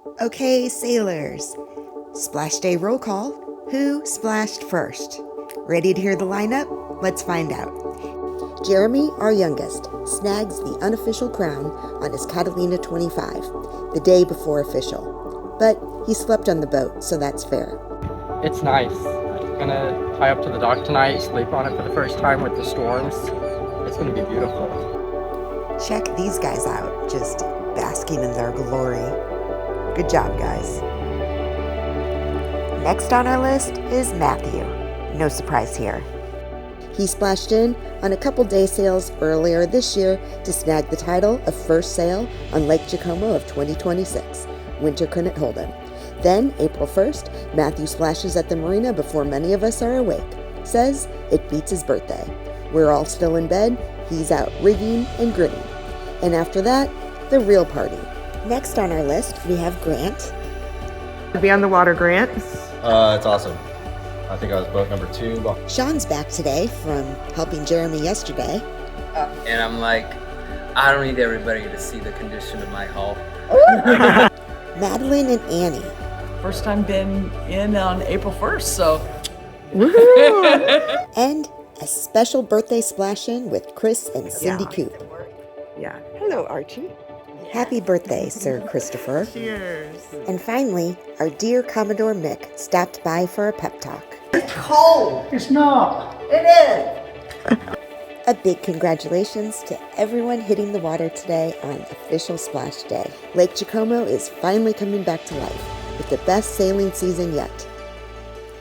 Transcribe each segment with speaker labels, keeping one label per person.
Speaker 1: Okay, sailors. Splash Day roll call. Who splashed first? Ready to hear the lineup? Let's find out. Jeremy, our youngest, snags the unofficial crown on his Catalina 25, the day before official. But he slept on the boat, so that's fair.
Speaker 2: It's nice. I'm gonna tie up to the dock tonight, sleep on it for the first time with the storms. It's gonna be beautiful.
Speaker 1: Check these guys out, just basking in their glory. Good job, guys. Next on our list is Matthew. No surprise here. He splashed in on a couple day sails earlier this year to snag the title of first sail on Lake Jacomo of 2026. Winter couldn't hold him. Then, April 1st, Matthew splashes at the marina before many of us are awake. Says it beats his birthday. We're all still in bed, he's out rigging and grinning. And after that, the real party. Next on our list, we have Grant.
Speaker 3: Be on the water, Grant.
Speaker 4: It's awesome. I think I was boat number 2.
Speaker 1: Sean's back today from helping Jeremy yesterday.
Speaker 5: And I'm like, I don't need everybody to see the condition of my hull.
Speaker 1: Madeline and Annie.
Speaker 6: First time been in on April 1st, so.
Speaker 1: And a special birthday splash-in with Chris and Cindy Coop.
Speaker 3: Yeah. Hello, Archie.
Speaker 1: Happy birthday, Sir Christopher.
Speaker 3: Cheers.
Speaker 1: And finally, our dear Commodore Mick stopped by for a pep talk.
Speaker 7: It's cold. It's not. It is.
Speaker 1: A big congratulations to everyone hitting the water today on official splash day. Lake Jacomo is finally coming back to life with the best sailing season yet.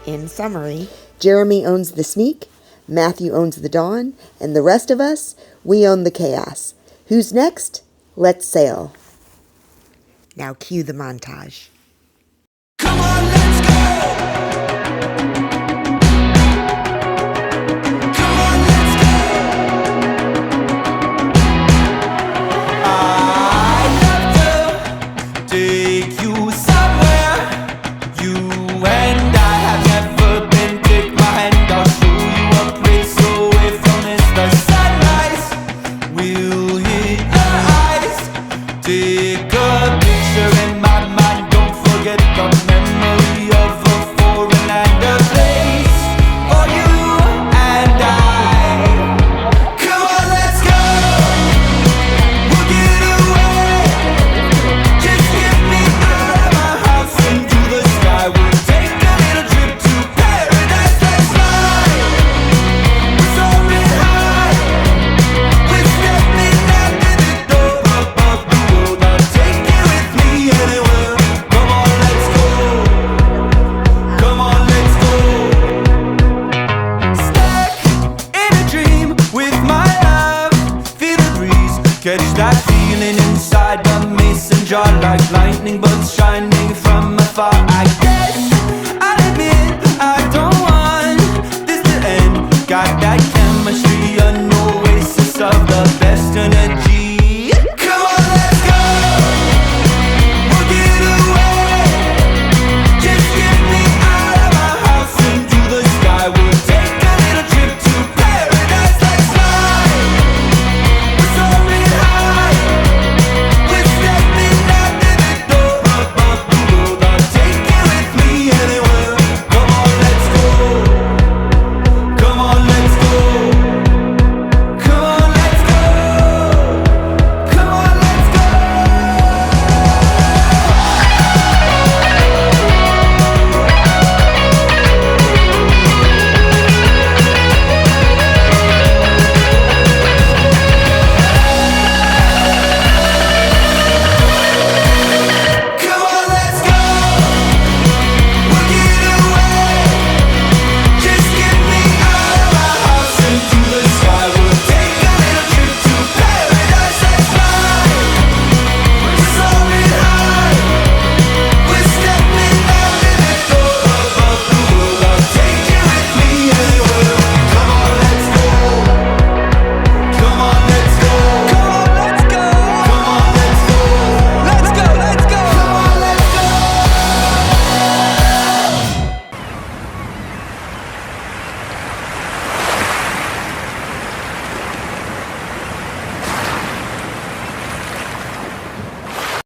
Speaker 1: In summary, Jeremy owns the Sneak, Matthew owns the Dawn, and the rest of us, we own the Chaos. Who's next? Let's sail. Now cue the montage.
Speaker 8: Come on, let's go! Come on, let's go! I'd love to take you somewhere you and I have never been. Take my hand, I'll show you a place away from this. The sunrise will hit our eyes. Take a picture in my mind. Don't forget the memory of a foreign and a place for you and I. Come on, let's go. We'll get away. Just get me out of my house into the sky. We'll take a little trip to paradise. Let's fly. We're soaring high. We're stepping out to the door above the world. I'll take you with me anywhere. Come on, let's go. Come on, let's go. Stuck in a dream with my love. Feel the breeze, catch that feeling inside the mason jar, like lightning bolts shining from afar. I guess I'll admit I don't want this to end. Got that chemistry, an oasis of the best energy.